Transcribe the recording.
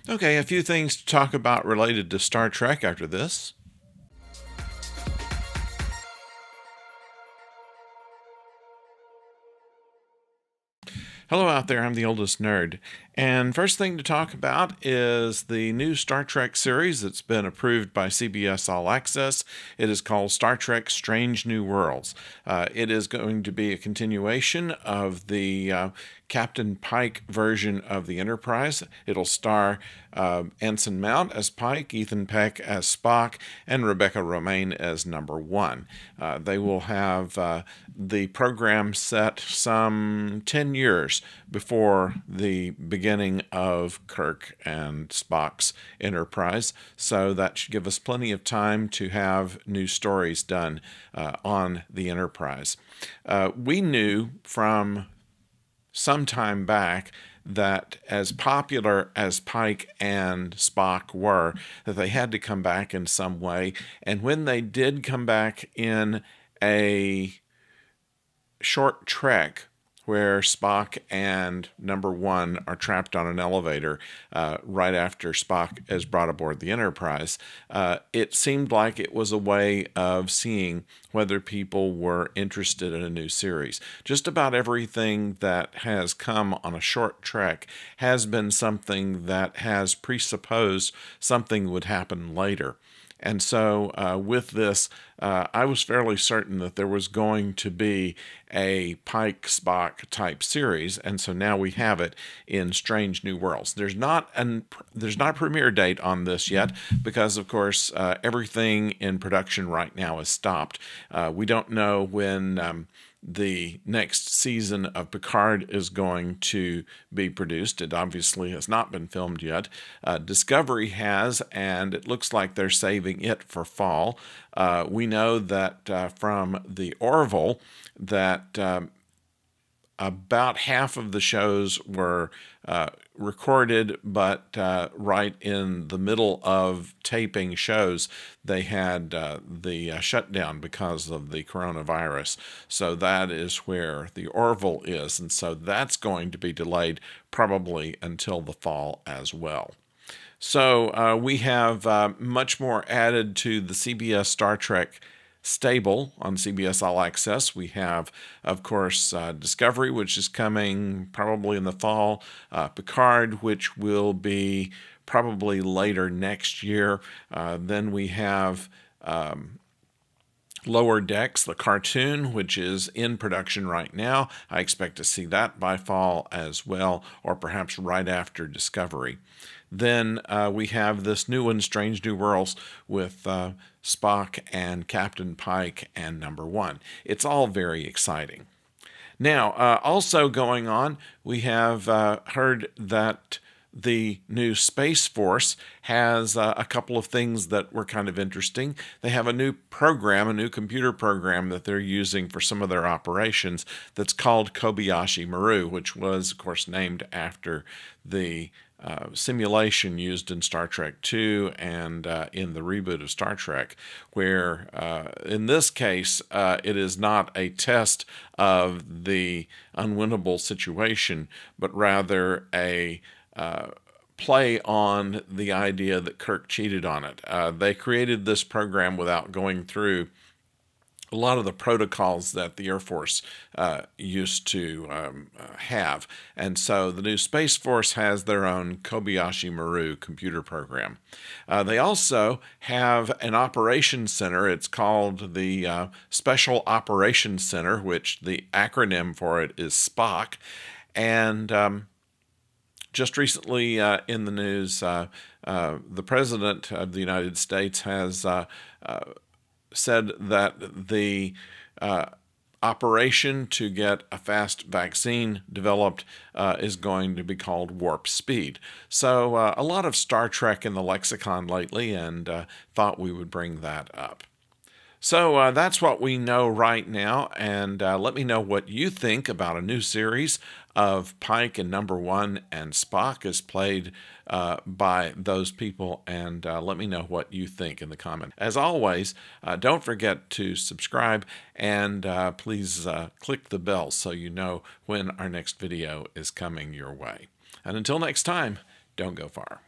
Okay, a few things to talk about related to Star Trek after this. Hello out there, I'm the oldest nerd. And first thing to talk about is the new Star Trek series that's been approved by CBS All Access. It is called Star Trek Strange New Worlds. It is going to be a continuation of the Captain Pike version of the Enterprise. It'll star Anson Mount as Pike, Ethan Peck as Spock, and Rebecca Romijn as Number One. They will have the program set some 10 years before the beginning of Kirk and Spock's Enterprise, so that should give us plenty of time to have new stories done on the Enterprise. We knew from some time back that as popular as Pike and Spock were, that they had to come back in some way. And when they did come back in a short trek where Spock and Number One are trapped on an elevator right after Spock is brought aboard the Enterprise, it seemed like it was a way of seeing whether people were interested in a new series. Just about everything that has come on a short trek has been something that has presupposed something would happen later. And so with this, I was fairly certain that there was going to be a Pike Spock type series, and so now we have it in Strange New Worlds. There's not a premiere date on this yet because, of course, everything in production right now is stopped. We don't know when the next season of Picard is going to be produced. It obviously has not been filmed yet. Discovery has, and it looks like they're saving it for fall. We know that from the Orville that about half of the shows were recorded, but right in the middle of taping shows, they had the shutdown because of the coronavirus. So that is where the Orville is, and so that's going to be delayed probably until the fall as well. So we have much more added to the CBS Star Trek stable on CBS All Access. We have, of course, Discovery, which is coming probably in the fall, Picard, which will be probably later next year. Then we have Lower Decks, the cartoon, which is in production right now. I expect to see that by fall as well, or perhaps right after Discovery. Then we have this new one, Strange New Worlds, with Spock and Captain Pike and Number One. It's all very exciting. Now, also going on, we have heard that the new Space Force has a couple of things that were kind of interesting. They have a new program, a new computer program that they're using for some of their operations that's called Kobayashi Maru, which was, of course, named after the simulation used in Star Trek II and in the reboot of Star Trek, where in this case it is not a test of the unwinnable situation, but rather a play on the idea that Kirk cheated on it. They created this program without going through a lot of the protocols that the Air Force used to have. And so the new Space Force has their own Kobayashi Maru computer program. They also have an operations center. It's called the Special Operations Center, which the acronym for it is SPOC. And just recently in the news, the President of the United States has said that the operation to get a fast vaccine developed is going to be called Warp Speed. So a lot of Star Trek in the lexicon lately, and thought we would bring that up. So that's what we know right now, and let me know what you think about a new series of Pike and Number One and Spock as played by those people, and let me know what you think in the comments. As always, don't forget to subscribe, and please click the bell so you know when our next video is coming your way. And until next time, don't go far.